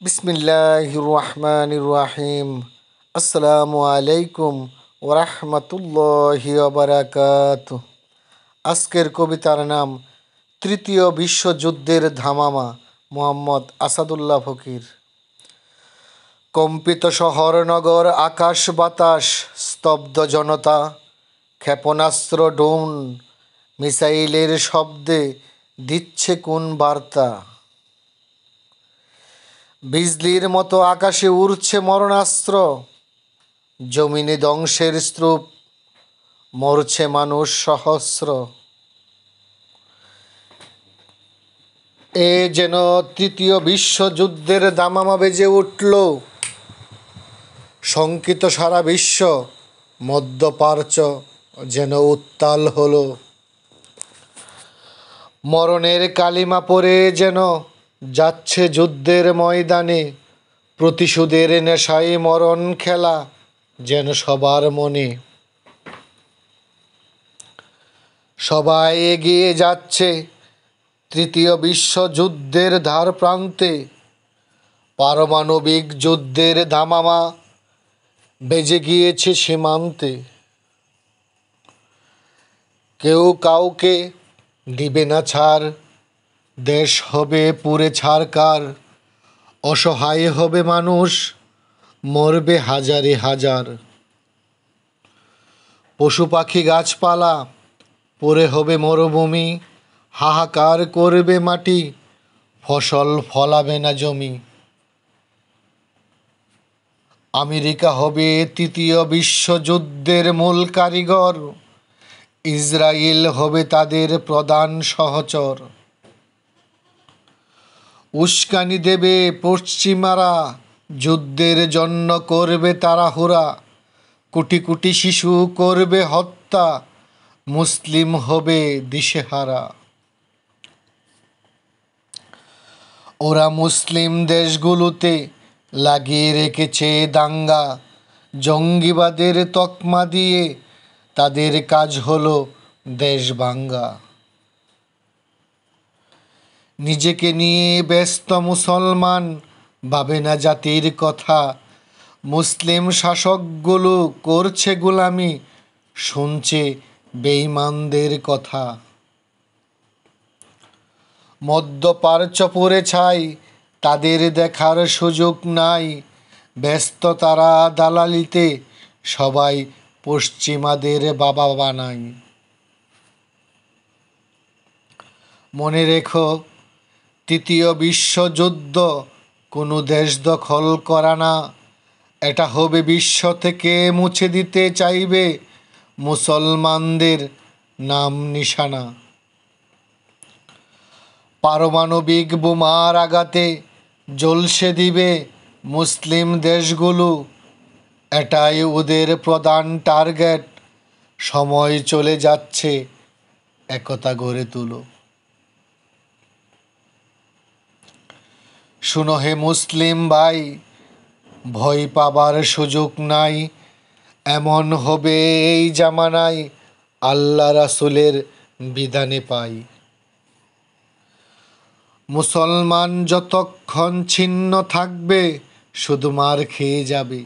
বিসমিল্লাহির রহমানির রহিম। আসসালামু আলাইকুম ওরহমতুল্লাহি ওবারাকাতুহ। আজকের কবিতার নাম তৃতীয় বিশ্বযুদ্ধের ধামামা, মোহাম্মদ আসাদুল্লাহ ফকির। কম্পিত শহর নগর, আকাশ বাতাস, স্তব্ধ জনতা, ক্ষেপণাস্ত্র ড্রোন মিসাইলের শব্দে দিচ্ছে কোন বার্তা? বিজলির মতো আকাশে উড়ছে মরণাস্ত্র, জমিনে ধ্বংসের স্তূপ, মরছে মানুষ সহস্র। এ যেন তৃতীয় বিশ্বযুদ্ধের দামামা বেজে উঠল, শঙ্কিত সারা বিশ্ব, মধ্যপ্রাচ্য যেন উত্তাল হলো। মরণের কালিমা পড়ে যেন যাচ্ছে যুদ্ধের ময়দানে, প্রতিশোধের নেশায় মরণ খেলা যেন সবার মনে। সবাই এগিয়ে যাচ্ছে তৃতীয় বিশ্বযুদ্ধের ধার প্রান্তে, পারমাণবিক যুদ্ধের ধামামা বেজে গিয়েছে সীমান্তে। কেউ কাউকে দিবে না ছাড়, দেশ হবে পুড়ে ছারকার, অসহায় হবে মানুষ, মরবে হাজারে হাজার। পশু পাখি গাছপালা পড়ে হবে মরুভূমি, হাহাকার করবে মাটি, ফসল ফলাবে না জমি। আমেরিকা হবে তৃতীয় বিশ্বযুদ্ধের মূল কারিগর, ইসরায়েল হবে তাদের প্রধান সহচর। উস্কানি দেবে পশ্চিমারা, যুদ্ধের জন্য করবে তাড়াহুড়া, কোটি কোটি শিশু করবে হত্যা, মুসলিম হবে দিশেহারা। ওরা মুসলিম দেশগুলোতে লাগিয়ে রেখেছে দাঙ্গা, জঙ্গিবাদের তকমা দিয়ে তাদের কাজ হলো দেশ ভাঙ্গা। নিজেকে নিয়ে ব্যস্ত মুসলমান, ভাবে না জাতির কথা, মুসলিম শাসকগুলো করছে গোলামি, শুনছে বেঈমানদের কথা। মধ্যপ্রাচ্য পড়ে ছাই, তাদের দেখার সুযোগ নাই, ব্যস্ত তারা দালালিতে, সবাই পশ্চিমাদের বাবা বানায়। মনে রেখো, তৃতীয় বিশ্বযুদ্ধ কোনো দেশ দখল করা না, এটা হবে বিশ্ব থেকে মুছে দিতে চাইবে মুসলমানদের নাম নিশানা। পারমাণবিক বোমার আঘাতে জ্বলসে দিবে মুসলিম দেশগুলো, এটাই ওদের প্রধান টার্গেট। সময় চলে যাচ্ছে, একতা গড়ে তুলো। শুনো হে মুসলিম ভাই, ভয় পাবার সুযোগ নাই, এমন হবে এই জামানায় আল্লাহ রাসূলের বিধানে পাই। মুসলমান যতক্ষণ ছিন্ন থাকবে, শুধু মার খেয়ে যাবে,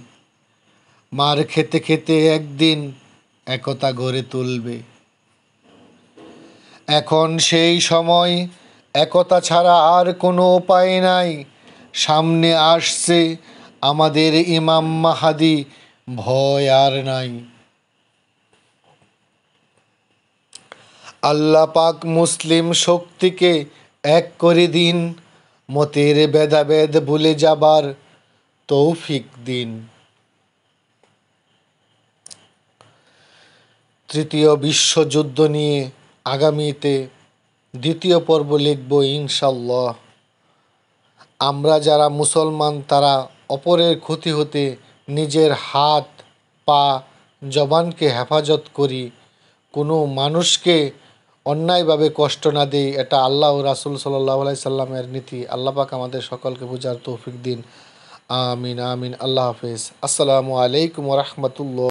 মার খেতে খেতে একদিন একতা গড়ে তুলবে। এখন সেই সময়, একতা ছাড়া আর কোনো উপায় নাই। সামনে আসছে আমাদের ইমাম মাহদী, ভয় আর নাই। আল্লাহ পাক মুসলিম শক্তিকে এক করে দিন, মতের ভেদাভেদ ভুলে যাবার তৌফিক দিন। তৃতীয় বিশ্বযুদ্ধ নিয়ে আগামীতে দ্বিতীয় পর্ব লিখব ইনশাল্লাহ। আমরা যারা মুসলমান, তারা অপরের ক্ষতি হতে নিজের হাত পা জবানকে হেফাজত করি, কোনো মানুষকে অন্যায়ভাবে কষ্ট না দিই, এটা আল্লাহ ও রাসূল সাল্লাল্লাহু আলাইহি সাল্লামের নীতি। আল্লাহ পাক আমাদের সকলকে বুঝার তৌফিক দিন। আমিন আমিন। আল্লাহ হাফেজ। আসসালামু আলাইকুম ওয়া রাহমাতুল্লাহ।